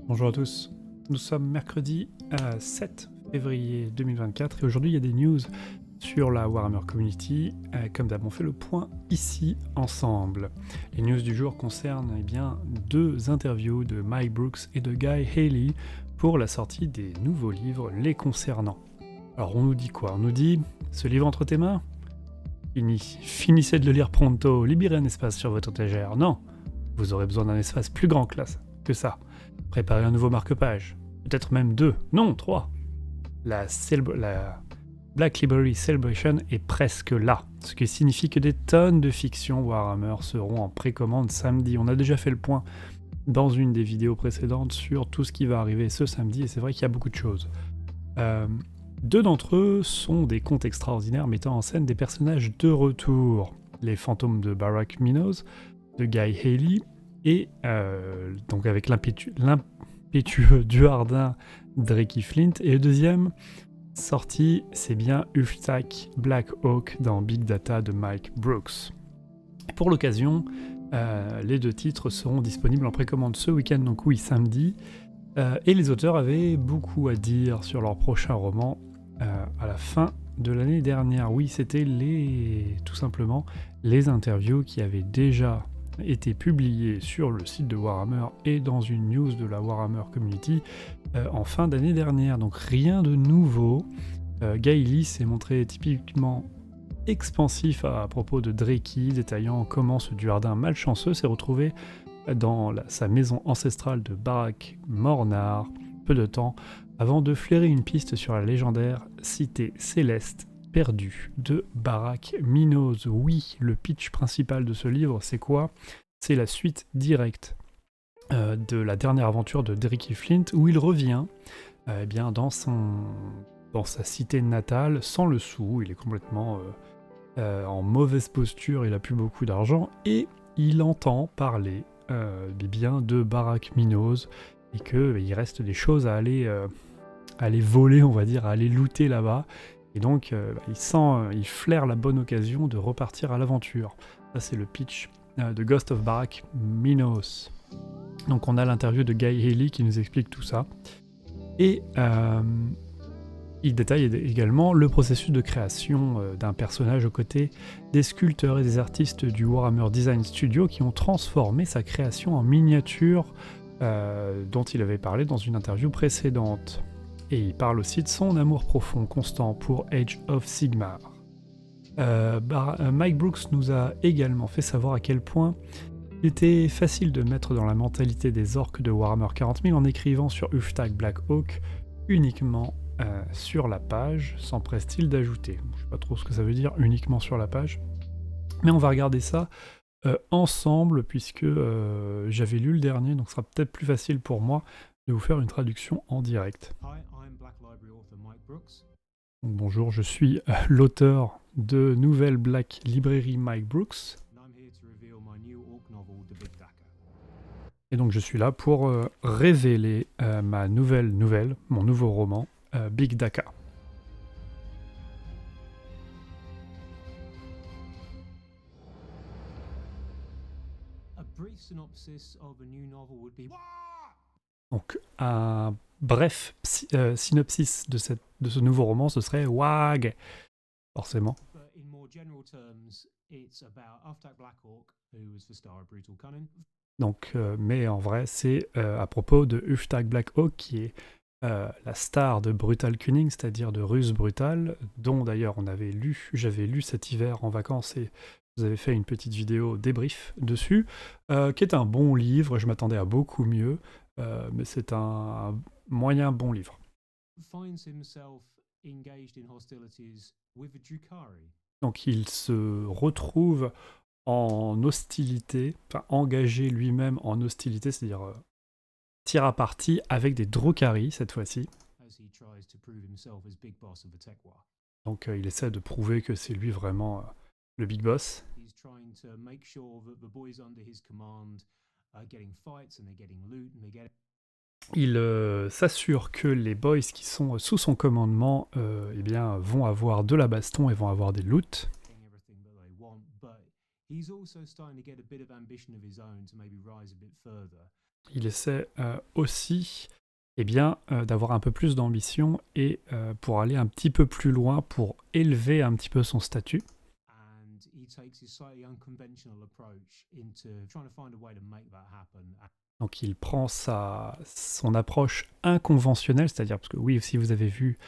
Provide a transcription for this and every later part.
Bonjour à tous, nous sommes mercredi 7 février 2024 et aujourd'hui il y a des news sur la Warhammer Community. Comme d'hab on fait le point ici ensemble. Les news du jour concernent deux interviews de Mike Brooks et de Guy Haley pour la sortie des nouveaux livres les concernant. Alors on nous dit quoi? On nous dit ce livre entre tes mains? Finissez de le lire pronto, libérez un espace sur votre étagère. Non, vous aurez besoin d'un espace plus grand que ça. Préparez un nouveau marque-page, peut-être même 2, non 3. La Black Library Celebration est presque là, ce qui signifie que des tonnes de fiction Warhammer seront en précommande samedi. On a déjà fait le point dans une des vidéos précédentes sur tout ce qui va arriver ce samedi, et c'est vrai qu'il y a beaucoup de choses. Deux d'entre eux sont des contes extraordinaires mettant en scène des personnages de retour. Les fantômes de Barak Minos, de Guy Haley, et donc avec l'impétueux Duardin Drakey Flint. Et le deuxième sorti, c'est bien Uftak Black Hawk dans Big Data de Mike Brooks. Pour l'occasion, les deux titres seront disponibles en précommande ce week-end, donc oui, samedi. Et les auteurs avaient beaucoup à dire sur leur prochain roman à la fin de l'année dernière. Oui, c'était tout simplement les interviews qui avaient déjà été publiées sur le site de Warhammer et dans une news de la Warhammer Community en fin d'année dernière. Donc rien de nouveau. Guy Haley s'est montré typiquement expansif à propos de Drakey, détaillant comment ce Duardin malchanceux s'est retrouvé dans sa maison ancestrale de Barak Mornar, peu de temps avant de flairer une piste sur la légendaire cité céleste perdue de Barak Minos. Oui, le pitch principal de ce livre, c'est quoi? C'est la suite directe de la dernière aventure de Drakey Flint, où il revient dans sa cité natale sans le sou. Il est complètement en mauvaise posture, il a plus beaucoup d'argent, et il entend parler de Barak Minos, et qu'il reste des choses à aller voler, on va dire, à aller looter là-bas. Et donc il flaire la bonne occasion de repartir à l'aventure. Ça c'est le pitch de Ghost of Barak Minos. Donc on a l'interview de Guy Haley qui nous explique tout ça. Et il détaille également le processus de création d'un personnage aux côtés des sculpteurs et des artistes du Warhammer Design Studio qui ont transformé sa création en miniature dont il avait parlé dans une interview précédente. Et il parle aussi de son amour profond, constant pour Age of Sigmar. Mike Brooks nous a également fait savoir à quel point il était facile de mettre dans la mentalité des orques de Warhammer 40 000 en écrivant sur Uftak Black Hawk uniquement sur la page, s'empresse-t-il d'ajouter. Je ne sais pas trop ce que ça veut dire, uniquement sur la page. Mais on va regarder ça ensemble, puisque j'avais lu le dernier, donc ce sera peut-être plus facile pour moi de vous faire une traduction en direct. Donc, bonjour, je suis l'auteur de Nouvelle Black Library Mike Brooks. Et donc je suis là pour révéler ma nouvelle nouvelle, mon nouveau roman, Big Daka. Donc un bref synopsis de ce nouveau roman, ce serait WAG, forcément. Donc, mais en vrai, c'est à propos de Uftak Black Hawk, qui est la star de Brutal Cunning, c'est-à-dire de Ruse Brutale, dont d'ailleurs j'avais lu cet hiver en vacances, et vous avez fait une petite vidéo débrief dessus, qui est un bon livre. Je m'attendais à beaucoup mieux, mais c'est un moyen bon livre. Donc il se retrouve en hostilité, enfin engagé lui-même en hostilité, c'est-à-dire tir à partie avec des Drukhari cette fois-ci. Donc il essaie de prouver que c'est lui vraiment le big boss. Il s'assure que les boys qui sont sous son commandement vont avoir de la baston et vont avoir des loots. il essaie aussi d'avoir un peu plus d'ambition et pour aller un petit peu plus loin, pour élever un petit peu son statut. Donc il prend son approche inconventionnelle, c'est-à-dire, parce que oui, si vous avez lu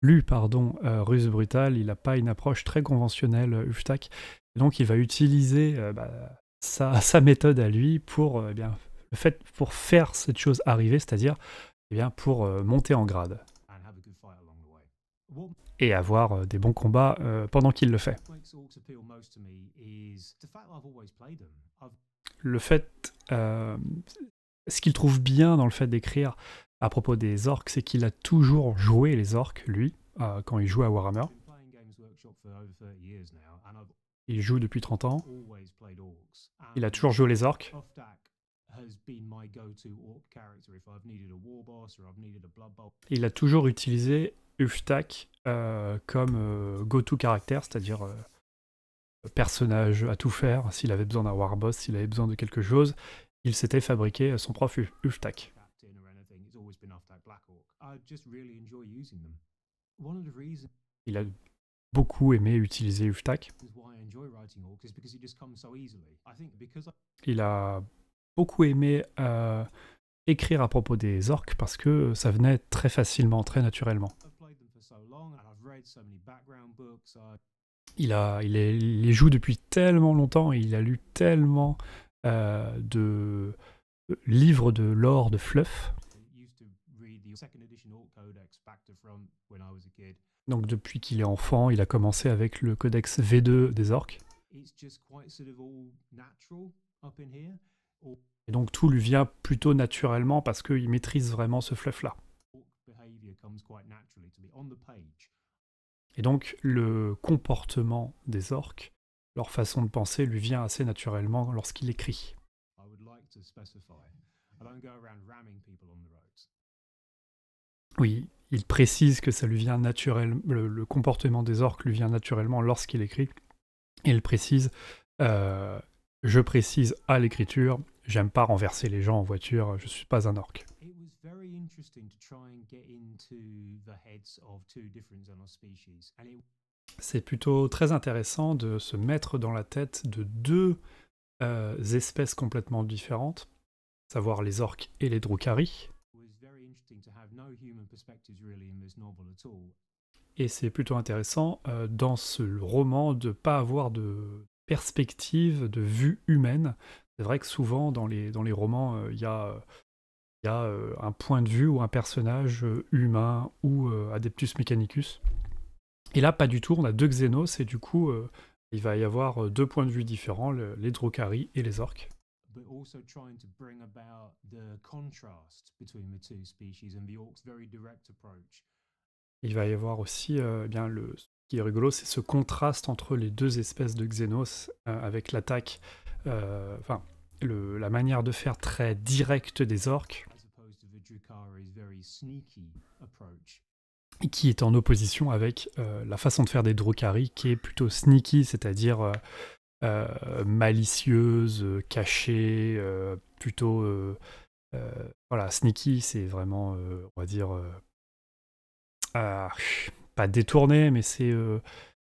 Russe Brutal, il n'a pas une approche très conventionnelle, Uftak. Donc il va utiliser sa méthode à lui pour, pour faire cette chose arriver, c'est-à-dire pour monter en grade. Et avoir des bons combats pendant qu'il le fait. Le fait... ce qu'il trouve bien dans le fait d'écrire à propos des orques, c'est qu'il a toujours joué les orques, lui, quand il joue à Warhammer. Il joue depuis 30 ans. Il a toujours joué les orques. Il a toujours utilisé Uftak comme go-to caractère, c'est-à-dire personnage à tout faire. S'il avait besoin d'un warboss, s'il avait besoin de quelque chose, il s'était fabriqué son propre Uftak. Il a beaucoup aimé utiliser Uftak. Il a beaucoup aimé écrire à propos des orques parce que ça venait très facilement, très naturellement. Il les joue depuis tellement longtemps et il a lu tellement de livres de lore, de fluff. Donc depuis qu'il est enfant, il a commencé avec le codex V2 des orques. Et donc tout lui vient plutôt naturellement parce qu'il maîtrise vraiment ce fluff-là. Et donc le comportement des orques, leur façon de penser lui vient assez naturellement lorsqu'il écrit. Oui, il précise que ça lui vient naturellement, le comportement des orques lui vient naturellement lorsqu'il écrit. Et il précise, je précise à l'écriture, j'aime pas renverser les gens en voiture, je suis pas un orc. C'est plutôt très intéressant de se mettre dans la tête de deux espèces complètement différentes, à savoir les orques et les Drukhari. Et c'est plutôt intéressant dans ce roman de ne pas avoir de perspective, de vue humaine. C'est vrai que souvent dans les romans, il y a un point de vue ou un personnage humain ou Adeptus Mechanicus. Et là, pas du tout, on a deux Xenos et du coup, il va y avoir deux points de vue différents, les Drukhari et les orques. Il va y avoir aussi, ce qui est rigolo, c'est ce contraste entre les deux espèces de Xenos avec l'attaque, la manière de faire très directe des orques, qui est en opposition avec la façon de faire des Drukhari, qui est plutôt sneaky, c'est-à-dire malicieuse, cachée, plutôt... voilà, sneaky, c'est vraiment, on va dire... pas détourné, mais c'est...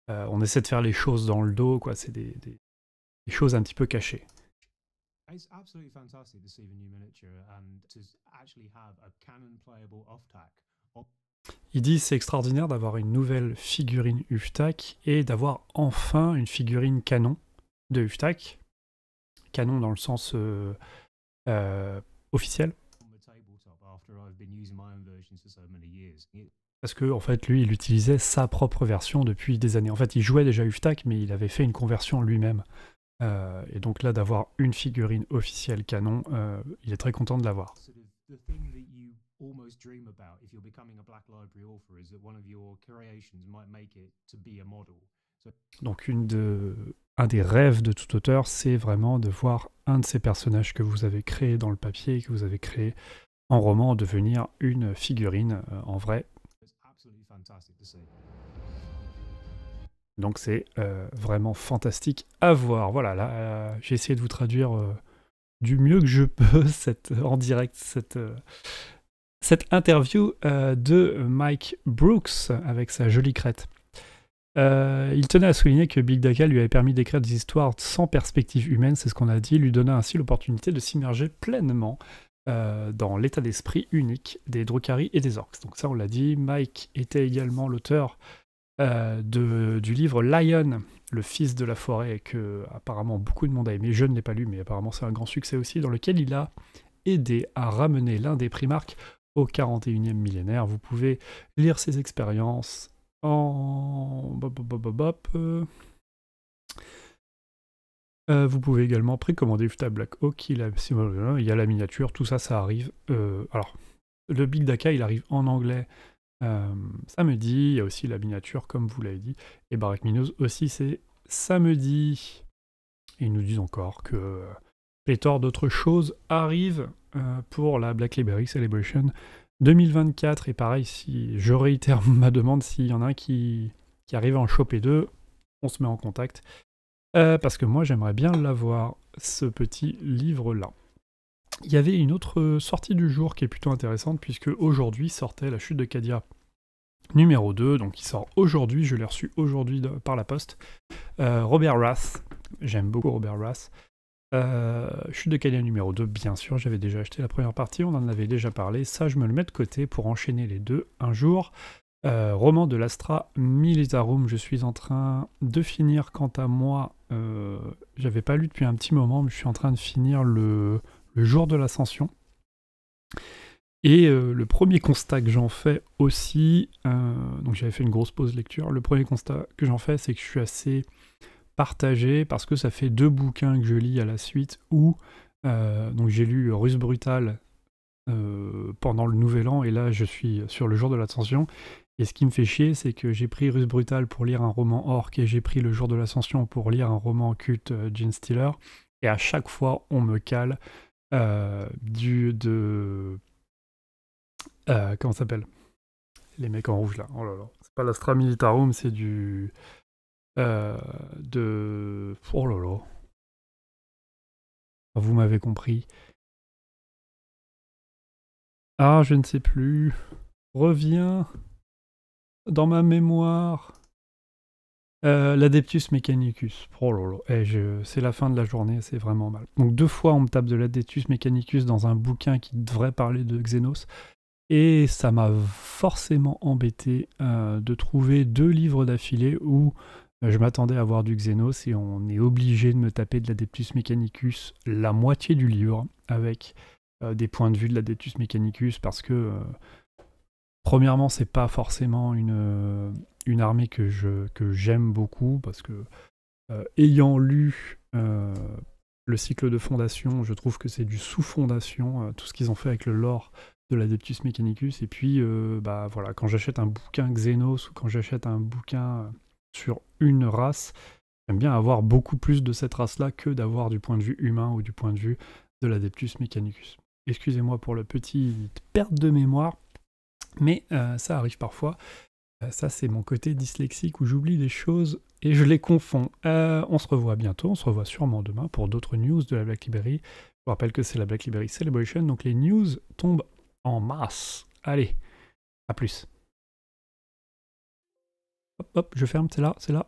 on essaie de faire les choses dans le dos, quoi. C'est des choses un petit peu cachées. Il dit c'est extraordinaire d'avoir une nouvelle figurine Uftak et d'avoir enfin une figurine canon de Uftak. Canon dans le sens officiel. Parce que en fait, lui, il utilisait sa propre version depuis des années. En fait, il jouait déjà Uftak, mais il avait fait une conversion lui-même. Et donc là, d'avoir une figurine officielle canon, il est très content de l'avoir. Donc un des rêves de tout auteur, c'est vraiment de voir un de ces personnages que vous avez créé dans le papier, que vous avez créé en roman, devenir une figurine en vrai. Donc c'est vraiment fantastique à voir. Voilà, là, j'ai essayé de vous traduire du mieux que je peux en direct cette interview de Mike Brooks avec sa jolie crête. Il tenait à souligner que Big Daka lui avait permis d'écrire des histoires sans perspective humaine, c'est ce qu'on a dit, lui donnant ainsi l'opportunité de s'immerger pleinement dans l'état d'esprit unique des Drukhari et des orques. Donc ça on l'a dit, Mike était également l'auteur du livre Lion, le fils de la forêt, que apparemment beaucoup de monde a aimé. Je ne l'ai pas lu, mais apparemment c'est un grand succès aussi, dans lequel il a aidé à ramener l'un des primarques au 41e millénaire. Vous pouvez lire ses expériences en... vous pouvez également précommander Utah Black Hawk, il y a la miniature, tout ça, ça arrive. Alors, le Big Daka, il arrive en anglais samedi, il y a aussi la miniature, comme vous l'avez dit, et Barak Minos aussi, c'est samedi. Et ils nous disent encore que pléthore d'autres choses arrivent pour la Black Library Celebration 2024, et pareil, si je réitère ma demande, s'il y en a un qui arrive à en choper deux, on se met en contact. Parce que moi j'aimerais bien l'avoir, ce petit livre-là. Il y avait une autre sortie du jour qui est plutôt intéressante, puisque aujourd'hui sortait La Chute de Cadia numéro 2, donc il sort aujourd'hui, je l'ai reçu aujourd'hui par la poste. Robert Rath, j'aime beaucoup Robert Rath. Chute de Cadia numéro 2, bien sûr, j'avais déjà acheté la première partie, on en avait déjà parlé, ça je me le mets de côté pour enchaîner les deux un jour. Roman de l'Astra Militarum, je suis en train de finir, quant à moi, j'avais pas lu depuis un petit moment, mais je suis en train de finir le jour de l'Ascension. Et le premier constat que j'en fais aussi, donc j'avais fait une grosse pause lecture, le premier constat que j'en fais, c'est que je suis assez partagé, parce que ça fait 2 bouquins que je lis à la suite, où donc j'ai lu Russe Brutale pendant le Nouvel An, et là je suis sur le jour de l'Ascension. Et ce qui me fait chier, c'est que j'ai pris Russe Brutale pour lire un roman orc, et j'ai pris Le Jour de l'Ascension pour lire un roman culte Gene Stealer, et à chaque fois on me cale comment ça s'appelle, les mecs en rouge là, oh là là, c'est pas l'Astra Militarum, c'est du oh là là, vous m'avez compris. Ah, je ne sais plus, reviens dans ma mémoire. L'Adeptus Mechanicus. Oh là là, c'est la fin de la journée, c'est vraiment mal. Donc 2 fois on me tape de l'Adeptus Mechanicus dans un bouquin qui devrait parler de Xenos, et ça m'a forcément embêté de trouver 2 livres d'affilée où je m'attendais à voir du Xenos, et on est obligé de me taper de l'Adeptus Mechanicus la moitié du livre, avec des points de vue de l'Adeptus Mechanicus, parce que premièrement, c'est pas forcément une armée que j'aime beaucoup, parce que ayant lu le cycle de fondation, je trouve que c'est du sous-fondation, tout ce qu'ils ont fait avec le lore de l'Adeptus Mechanicus. Et puis, bah voilà, quand j'achète un bouquin Xenos, ou quand j'achète un bouquin sur une race, j'aime bien avoir beaucoup plus de cette race-là que d'avoir du point de vue humain ou du point de vue de l'Adeptus Mechanicus. Excusez-moi pour la petite perte de mémoire, mais ça arrive parfois. Ça, c'est mon côté dyslexique où j'oublie des choses et je les confonds. On se revoit bientôt, on se revoit sûrement demain pour d'autres news de la Black Library. Je vous rappelle que c'est la Black Library Celebration, donc les news tombent en masse. Allez, à plus. Hop, hop, je ferme, c'est là, c'est là.